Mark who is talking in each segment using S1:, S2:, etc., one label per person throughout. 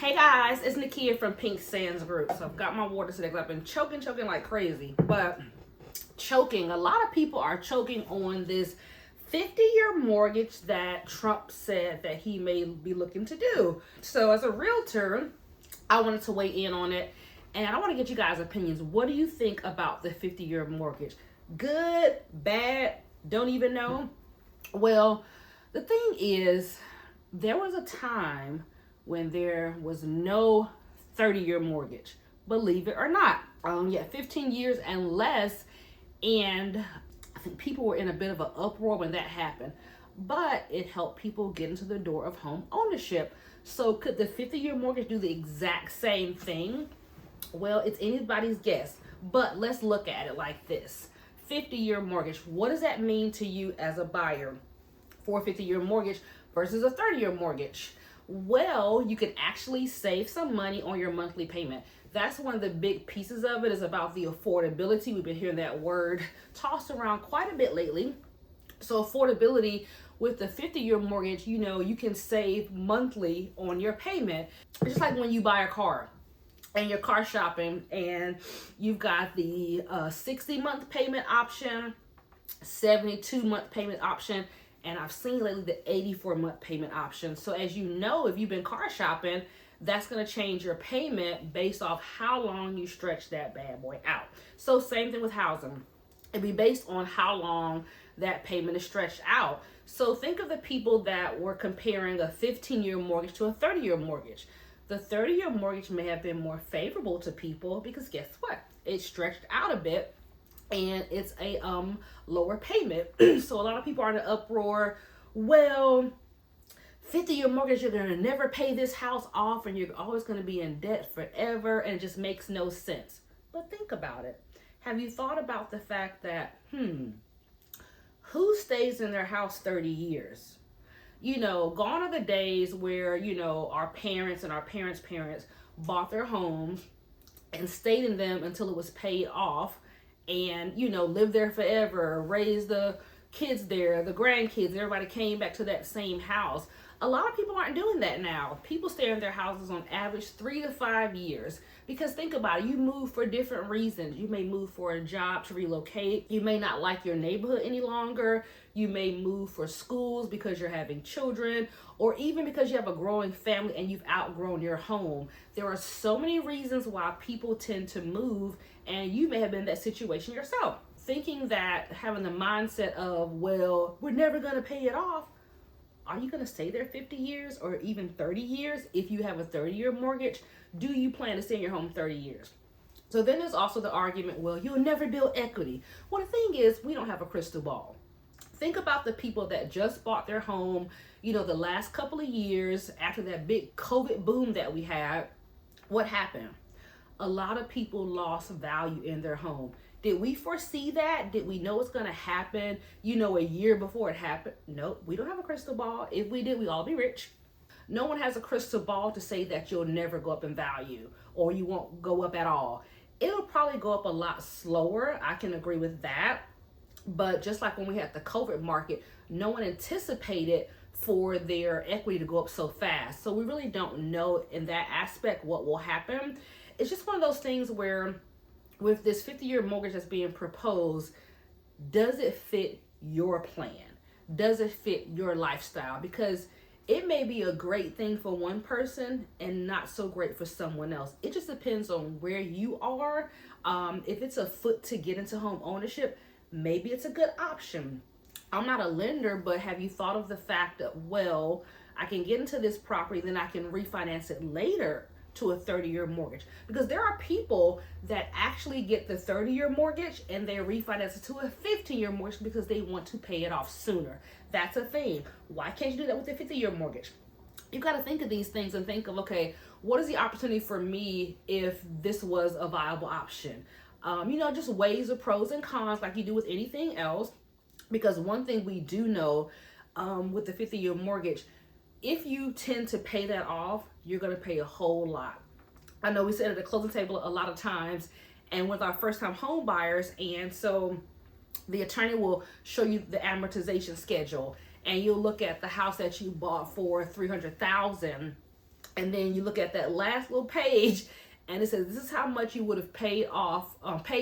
S1: Hey guys, it's Nakia from Pink Sands Group. So I've got my water today because I've been choking like crazy. But choking, a lot of people are choking on this 50-year mortgage that Trump said that he may be looking to do. So as a realtor, I wanted to weigh in on it. And I want to get you guys' opinions. What do you think about the 50-year mortgage? Good, bad, don't even know? Well, the thing is, there was a time when there was no 30-year mortgage, believe it or not. 15 years and less, and I think people were in a bit of an uproar when that happened, but it helped people get into the door of home ownership. So could the 50-year mortgage do the exact same thing? Well, it's anybody's guess, but let's look at it like this. 50-year mortgage, what does that mean to you as a buyer for a 50-year mortgage versus a 30-year mortgage? Well, you can actually save some money on your monthly payment. That's one of the big pieces of it, is about the affordability. We've been hearing that word tossed around quite a bit lately. So affordability with the 50-year mortgage, you can save monthly on your payment. It's just like when you buy a car and you're car shopping and you've got the 60-month payment option, 72-month payment option, and I've seen lately the 84-month payment option. So as you know, if you've been car shopping, that's going to change your payment based off how long you stretch that bad boy out. So same thing with housing. It'd be based on how long that payment is stretched out. So think of the people that were comparing a 15-year mortgage to a 30-year mortgage. The 30-year mortgage may have been more favorable to people because guess what? It's stretched out a bit, and it's a lower payment. So a lot of people are in an uproar. Well, 50-year mortgage, you're gonna never pay this house off and you're always gonna be in debt forever, and it just makes no sense. But think about it. Have you thought about the fact that, who stays in their house 30 years? Gone are the days where, our parents and our parents' parents bought their homes and stayed in them until it was paid off, and lived there forever, raised the kids there, the grandkids, everybody came back to that same house. A lot of people aren't doing that now. People stay in their houses on average 3 to 5 years, because think about it, you move for different reasons. You may move for a job, to relocate. You may not like your neighborhood any longer. You may move for schools because you're having children, or even because you have a growing family and you've outgrown your home. There are so many reasons why people tend to move, and you may have been in that situation yourself, thinking that, having the mindset of, well, we're never going to pay it off. Are you going to stay there 50 years or even 30 years? If you have a 30-year mortgage, do you plan to stay in your home 30 years? So then there's also the argument, well, you'll never build equity. Well, the thing is, we don't have a crystal ball. Think about the people that just bought their home, the last couple of years after that big COVID boom that we had. What happened? A lot of people lost value in their home. Did we foresee that? Did we know it's going to happen, a year before it happened? Nope, we don't have a crystal ball. If we did, we'd all be rich. No one has a crystal ball to say that you'll never go up in value or you won't go up at all. It'll probably go up a lot slower. I can agree with that. But just like when we had the COVID market, no one anticipated for their equity to go up so fast. So we really don't know in that aspect what will happen. It's just one of those things where, with this 50-year mortgage that's being proposed, does it fit your plan? Does it fit your lifestyle? Because it may be a great thing for one person and not so great for someone else. It just depends on where you are. If it's a foot to get into home ownership, maybe it's a good option. I'm not a lender, but have you thought of the fact that, well, I can get into this property, then I can refinance it later to a 30-year mortgage? Because there are people that actually get the 30-year mortgage and they refinance it to a 15-year mortgage because they want to pay it off sooner. That's a thing. Why can't you do that with a 50-year mortgage? You got to think of these things and think of, okay, what is the opportunity for me if this was a viable option? Just weighs the pros and cons like you do with anything else. Because one thing we do know with the 50-year mortgage, if you tend to pay that off, you're going to pay a whole lot. I know we sit at the closing table a lot of times and with our first time home buyers, and so the attorney will show you the amortization schedule, and you'll look at the house that you bought for $300,000, And then you look at that last little page and it says this is how much you would have paid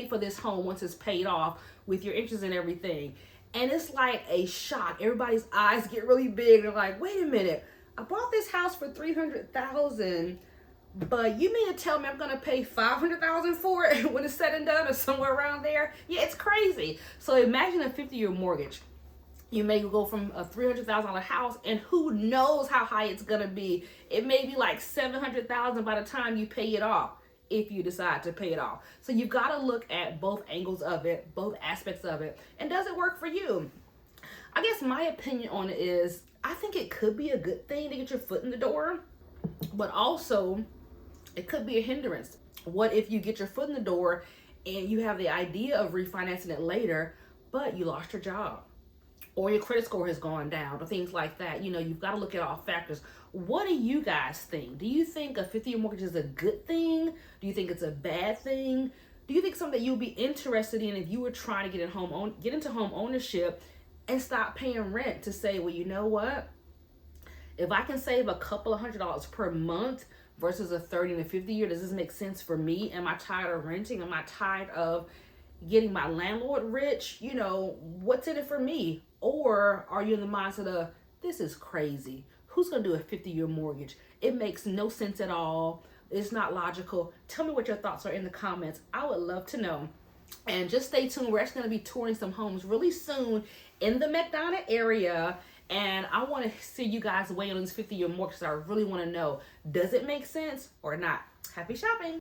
S1: for this home once it's paid off with your interest and everything. And it's like a shock. Everybody's eyes get really big. They're like, wait a minute, I bought this house for $300,000, but you mean to tell me I'm gonna pay $500,000 for it when it's said and done, or somewhere around there? Yeah, it's crazy. So imagine a 50-year mortgage. You may go from a $300,000 house, and who knows how high it's gonna be. It may be like $700,000 by the time you pay it off, if you decide to pay it off. So you've got to look at both angles of it, both aspects of it, and does it work for you? I guess my opinion on it is, I think it could be a good thing to get your foot in the door, but also it could be a hindrance. What if you get your foot in the door and you have the idea of refinancing it later, but you lost your job, or your credit score has gone down, or things like that? You know, you've got to look at all factors. What do you guys think? Do you think a 50-year mortgage is a good thing? Do you think it's a bad thing? Do you think something that you'll be interested in if you were trying to get into home ownership and stop paying rent, to say, well, you know what? If I can save a couple of $100s per month versus a 30 and a 50 year, does this make sense for me? Am I tired of renting? Am I tired of getting my landlord rich? You know, what's in it for me? Or are you in the mindset of, this is crazy? Who's going to do a 50-year mortgage? It makes no sense at all. It's not logical. Tell me what your thoughts are in the comments. I would love to know. And just stay tuned. We're actually going to be touring some homes really soon in the McDonough area. And I want to see you guys weigh on this 50-year mortgage. I really want to know, does it make sense or not? Happy shopping.